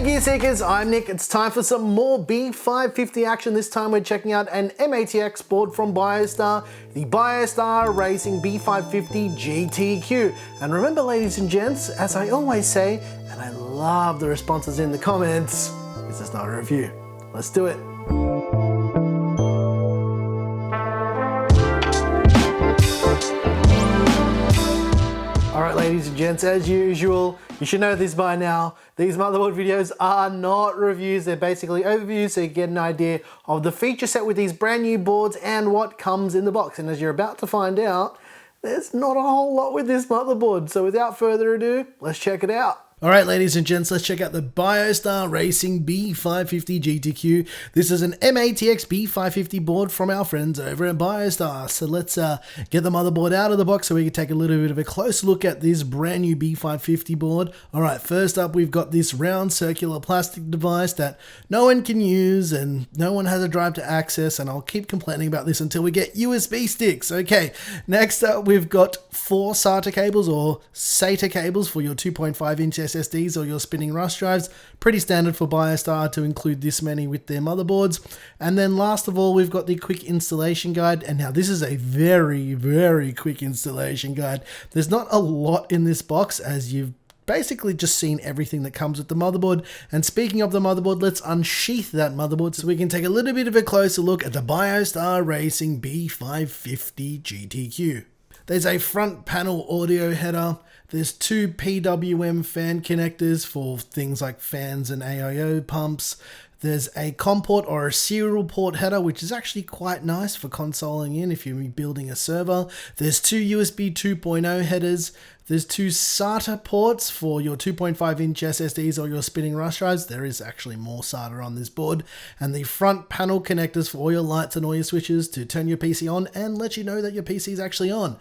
gear seekers, I'm Nick. It's time for some more B550 action. This time we're checking out an MATX board from BIOSTAR, the BIOSTAR Racing B550 GTQ. And remember, ladies and gents, as I always say, and I love the responses in the comments, this is not a review. Let's do it. Alright, ladies and gents, as usual, you should know this by now. These motherboard videos are not reviews, they're basically overviews so you get an idea of the feature set with these brand new boards and what comes in the box. And as you're about to find out, there's not a whole lot with this motherboard. So without further ado, let's check it out. Alright, ladies and gents, let's check out the BIOSTAR Racing B550 GTQ. This is an MATX B550 board from our friends over at BIOSTAR. So let's get the motherboard out of the box so we can take a little bit of a close look at this brand new B550 board. Alright, first up we've got this round circular plastic device that no one can use and no one has a drive to access, and I'll keep complaining about this until we get USB sticks. Okay, next up we've got 4 SATA cables or SATA cables for your 2.5-inch SSDs or your spinning rush drives. Pretty standard for BIOSTAR to include this many with their motherboards. And then last of all, we've got the quick installation guide. And now this is a very quick installation guide. There's not a lot in this box, as you've basically just seen everything that comes with the motherboard. And speaking of the motherboard, let's unsheath that motherboard so we can take a little bit of a closer look at the BIOSTAR Racing B550 GTQ. There's a front panel audio header. There's 2 PWM fan connectors for things like fans and AIO pumps. There's a COM port or a serial port header, which is actually quite nice for consoling in if you're building a server. There's 2 USB 2.0 headers. There's 2 SATA ports for your 2.5-inch SSDs or your spinning rush drives. There is actually more SATA on this board. And the front panel connectors for all your lights and all your switches to turn your PC on and let you know that your PC is actually on.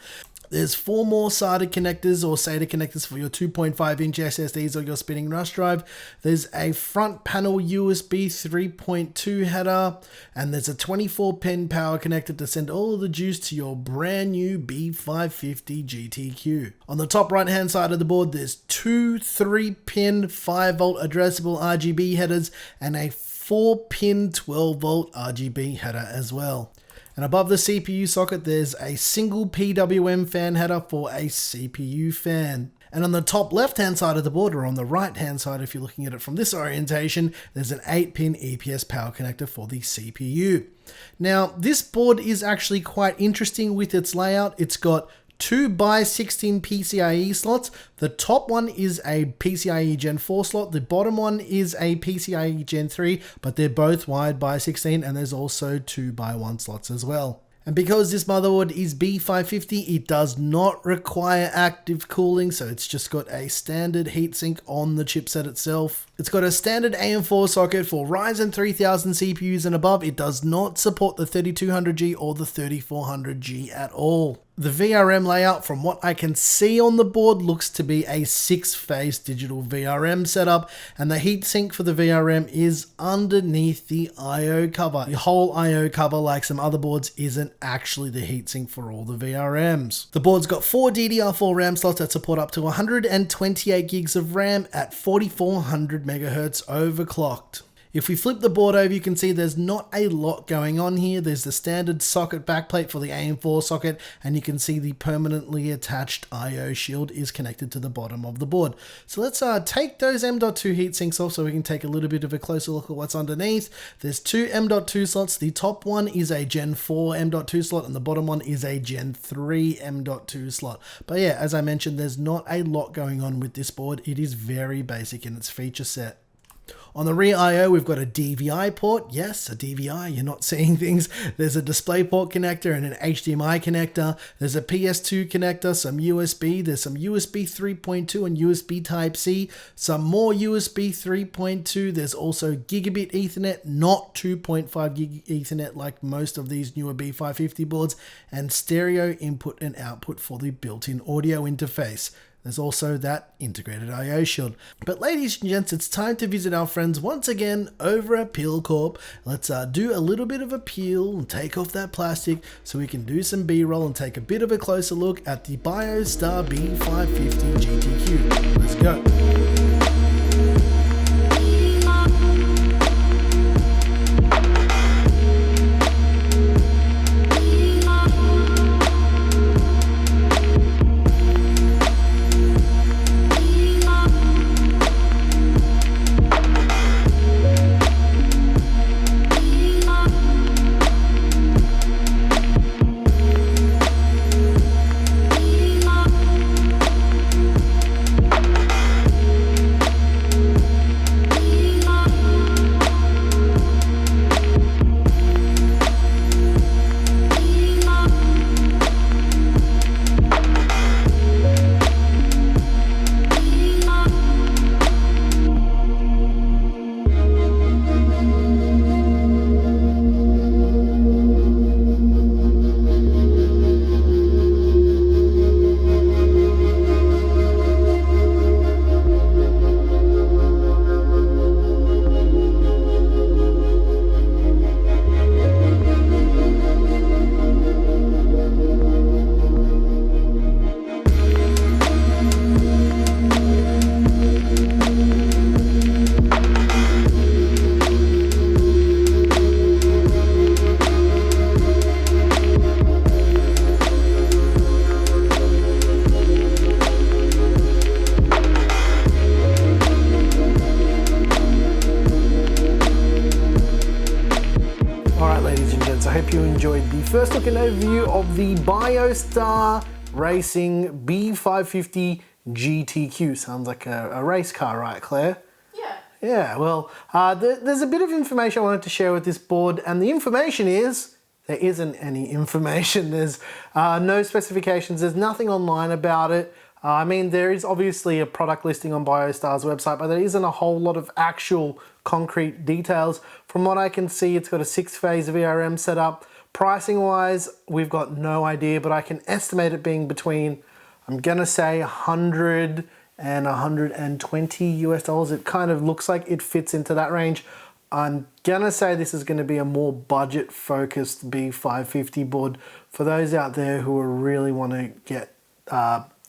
There's 4 more SATA connectors or SATA connectors for your 2.5-inch SSDs or your spinning rush drive. There's a front panel USB 3.2 header, and there's a 24-pin power connector to send all the juice to your brand new B550 GTQ. On the top right hand side of the board, there's 2 3-pin 5-volt addressable RGB headers and a 4-pin 12-volt RGB header as well. And above the CPU socket, there's a single PWM fan header for a CPU fan. And on the top left-hand side of the board, or on the right-hand side if you're looking at it from this orientation, there's an 8-pin EPS power connector for the CPU. Now, this board is actually quite interesting with its layout. It's got 2 by16 PCIe slots. The top one is a PCIe Gen 4 slot. The bottom one is a PCIe Gen 3, but they're both wired by 16, and there's also 2 by 1 slots as well. And because this motherboard is B550, it does not require active cooling, so it's just got a standard heatsink on the chipset itself. It's got a standard AM4 socket for Ryzen 3000 CPUs and above. It does not support the 3200G or the 3400G at all. The VRM layout, from what I can see on the board, looks to be a 6-phase digital VRM setup, and the heatsink for the VRM is underneath the I/O cover. The whole I/O cover, like some other boards, isn't actually the heatsink for all the VRMs. The board's got 4 DDR4 RAM slots that support up to 128 gigs of RAM at 4400 MHz overclocked. If we flip the board over, you can see there's not a lot going on here. There's the standard socket backplate for the AM4 socket, and you can see the permanently attached I/O shield is connected to the bottom of the board. So let's take those M.2 heatsinks off so we can take a little bit of a closer look at what's underneath. There's 2 M.2 slots. The top one is a Gen 4 M.2 slot, and the bottom one is a Gen 3 M.2 slot. But yeah, as I mentioned, there's not a lot going on with this board. It is very basic in its feature set. On the rear I/O, we've got a DVI port. Yes, a DVI, you're not seeing things. There's a DisplayPort connector and an HDMI connector. There's a PS2 connector, some USB. There's some USB 3.2 and USB Type-C. Some more USB 3.2. There's also Gigabit Ethernet, not 2.5 gig Ethernet like most of these newer B550 boards. And stereo input and output for the built-in audio interface. There's also that integrated I/O shield. But ladies and gents, it's time to visit our friends once again over at Peel Corp. Let's do a little bit of a peel and take off that plastic so we can do some B-roll and take a bit of a closer look at the BIOSTAR B550 GTQ. Let's go. hope you enjoyed the first look and overview of the BIOSTAR Racing B550 GTQ. Sounds like a race car, right, Claire? Yeah. Yeah, well, there's a bit of information I wanted to share with this board, and the information is there isn't any information. There's no specifications. There's nothing online about it. I mean, there is obviously a product listing on BIOSTAR's website, but there isn't a whole lot of actual concrete details. From what I can see, it's got a 6-phase VRM setup. Pricing wise, we've got no idea, but I can estimate it being between, I'm gonna say 100 and 120 US dollars. It kind of looks like it fits into that range. I'm gonna say this is gonna be a more budget focused B550 board for those out there who really wanna get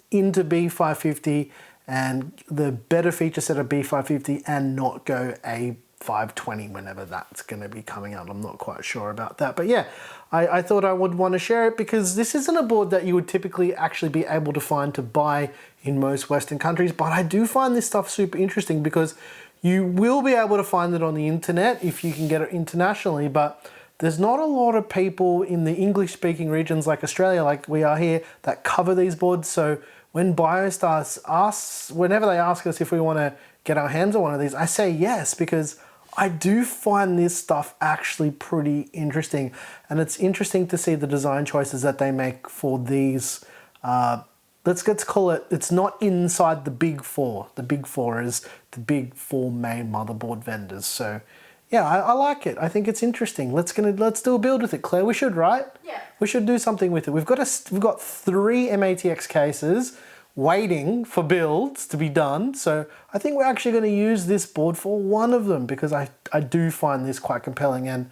into B550 and the better feature set of B550 and not go A520 whenever that's going to be coming out. I'm not quite sure about that, but yeah, I thought I would want to share it because this isn't a board that you would typically actually be able to find to buy in most Western countries, but I do find this stuff super interesting because you will be able to find it on the internet if you can get it internationally, but there's not a lot of people in the English speaking regions like Australia, like we are here, that cover these boards. So when BIOSTAR asks, whenever they ask us if we want to get our hands on one of these, I say yes, because I do find this stuff actually pretty interesting. And it's interesting to see the design choices that they make for these, let's call it, it's not inside the big four. The big four is the big four main motherboard vendors. So yeah, I like it. I think it's interesting. Let's do a build with it, Claire. We should, right? Yeah. We should do something with it. We've got 3 MATX cases waiting for builds to be done. So I think we're actually going to use this board for one of them because I do find this quite compelling, and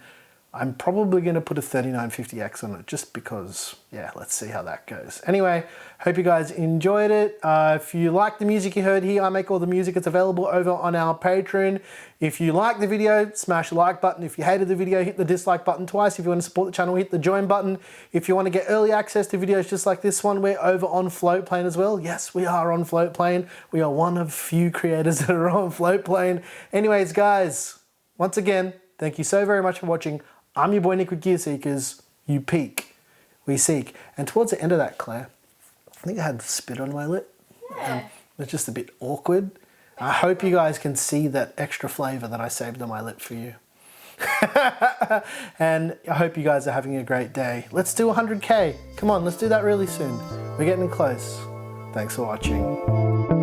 I'm probably going to put a 3950X on it just because, yeah, let's see how that goes. Anyway, hope you guys enjoyed it. If you like the music you heard here, I make all the music. It's available over on our Patreon. If you like the video, smash the like button. If you hated the video, hit the dislike button twice. If you want to support the channel, hit the join button. If you want to get early access to videos just like this one, we're over on Floatplane as well. Yes, we are on Floatplane. We are one of few creators that are on Floatplane. Anyways, guys, once again, thank you so very much for watching. I'm your boy Nick with Gear Seekers. You peek, we seek. And towards the end of that, Claire, I think I had spit on my lip. Yeah. It's just a bit awkward. I hope you guys can see that extra flavor that I saved on my lip for you. And I hope you guys are having a great day. Let's do 100K. Come on, let's do that really soon. We're getting close. Thanks for watching.